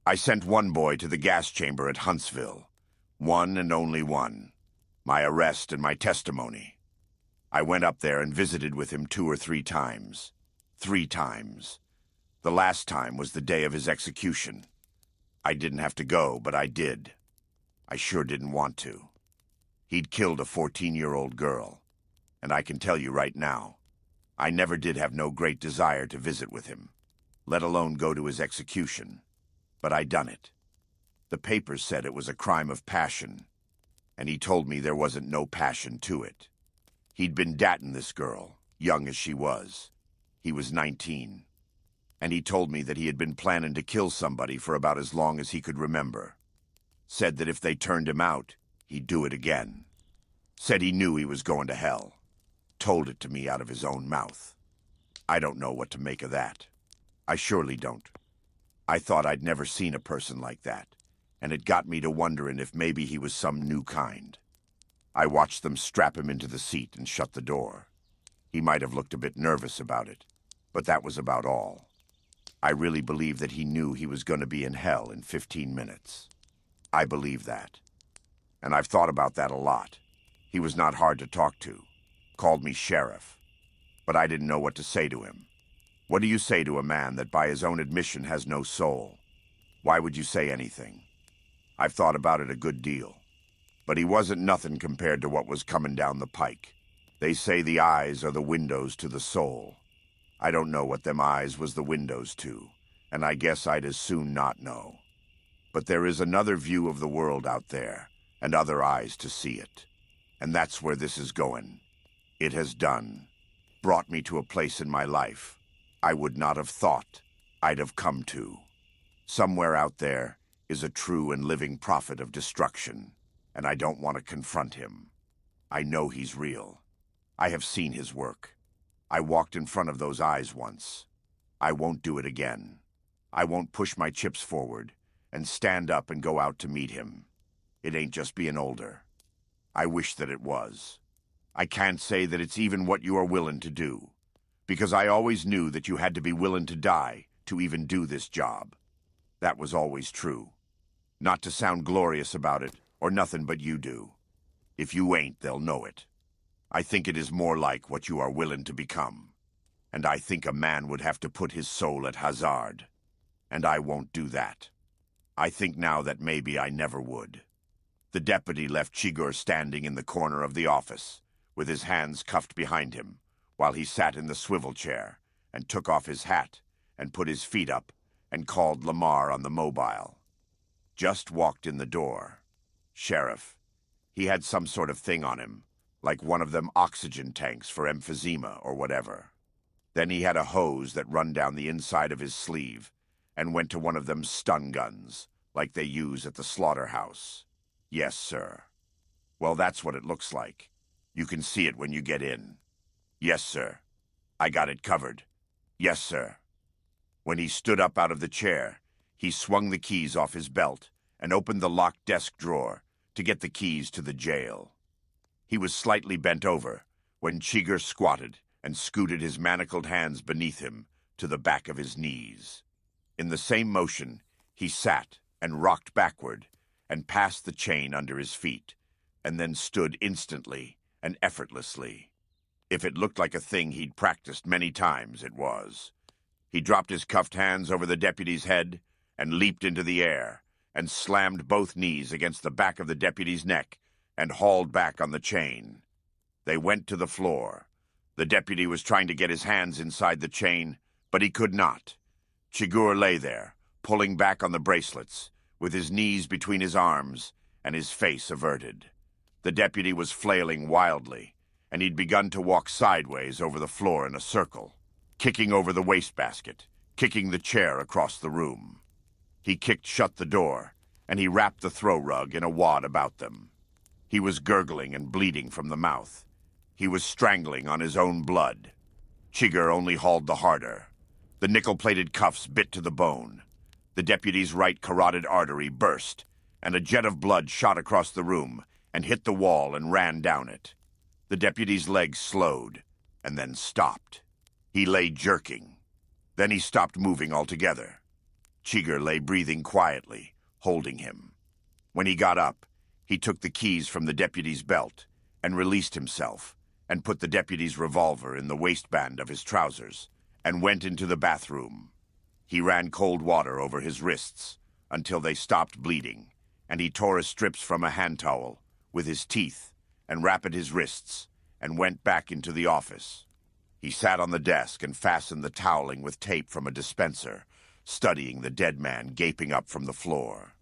I sent one boy to the gas chamber at Huntsville. One and only one. My arrest and my testimony. I went up there and visited with him 2 or 3 times. 3 times. The last time was the day of his execution. I didn't have to go, but I did. I sure didn't want to. He'd killed a 14-year-old girl. And I can tell you right now, I never did have no great desire to visit with him, let alone go to his execution. But I done it. The papers said it was a crime of passion, and he told me there wasn't no passion to it. He'd been dating this girl, young as she was. He was 19. And he told me that he had been planning to kill somebody for about as long as he could remember. Said that if they turned him out, he'd do it again. Said he knew he was going to hell. Told it to me out of his own mouth. I don't know what to make of that. I surely don't. I thought I'd never seen a person like that, and it got me to wondering if maybe he was some new kind. I watched them strap him into the seat and shut the door. He might have looked a bit nervous about it, but that was about all. I really believe that he knew he was going to be in hell in 15 minutes. I believe that. And I've thought about that a lot. He was not hard to talk to. Called me sheriff. But I didn't know what to say to him. What do you say to a man that by his own admission has no soul? Why would you say anything? I've thought about it a good deal. But he wasn't nothing compared to what was coming down the pike. They say the eyes are the windows to the soul. I don't know what them eyes was the windows to, and I guess I'd as soon not know. But there is another view of the world out there, and other eyes to see it. And that's where this is going. It has brought me to a place in my life I would not have thought I'd have come to. Somewhere out there is a true and living prophet of destruction, and I don't want to confront him. I know he's real. I have seen his work. I walked in front of those eyes once. I won't do it again. I won't push my chips forward and stand up and go out to meet him. It ain't just being older. I wish that it was. I can't say that it's even what you are willing to do, because I always knew that you had to be willing to die to even do this job. That was always true. Not to sound glorious about it, or nothing but you do. If you ain't, they'll know it. I think it is more like what you are willing to become. And I think a man would have to put his soul at hazard. And I won't do that. I think now that maybe I never would. The deputy left Chigurh standing in the corner of the office, with his hands cuffed behind him, while he sat in the swivel chair, and took off his hat, and put his feet up, and called Lamar on the mobile. Just walked in the door. Sheriff. He had some sort of thing on him, like one of them oxygen tanks for emphysema or whatever. Then he had a hose that run down the inside of his sleeve, and went to one of them stun guns, like they use at the slaughterhouse. Yes, sir. Well, that's what it looks like. You can see it when you get in. Yes, sir. I got it covered. Yes, sir. When he stood up out of the chair, he swung the keys off his belt and opened the locked desk drawer to get the keys to the jail. He was slightly bent over when Chigurh squatted and scooted his manacled hands beneath him to the back of his knees. In the same motion, he sat and rocked backward and passed the chain under his feet, and then stood instantly and effortlessly. If it looked like a thing he'd practiced many times, it was. He dropped his cuffed hands over the deputy's head and leaped into the air and slammed both knees against the back of the deputy's neck and hauled back on the chain. They went to the floor. The deputy was trying to get his hands inside the chain, but he could not. Chigurh lay there, pulling back on the bracelets, with his knees between his arms and his face averted. The deputy was flailing wildly, and he'd begun to walk sideways over the floor in a circle, kicking over the wastebasket, kicking the chair across the room. He kicked shut the door, and he wrapped the throw rug in a wad about them. He was gurgling and bleeding from the mouth. He was strangling on his own blood. Chigurh only hauled the harder. The nickel-plated cuffs bit to the bone. The deputy's right carotid artery burst, and a jet of blood shot across the room and hit the wall and ran down it. The deputy's legs slowed, and then stopped. He lay jerking. Then he stopped moving altogether. Chigurh lay breathing quietly, holding him. When he got up, he took the keys from the deputy's belt and released himself, and put the deputy's revolver in the waistband of his trousers, and went into the bathroom. He ran cold water over his wrists until they stopped bleeding, and he tore strips from a hand towel with his teeth and wrapped his wrists, and went back into the office. He sat on the desk and fastened the toweling with tape from a dispenser, studying the dead man gaping up from the floor.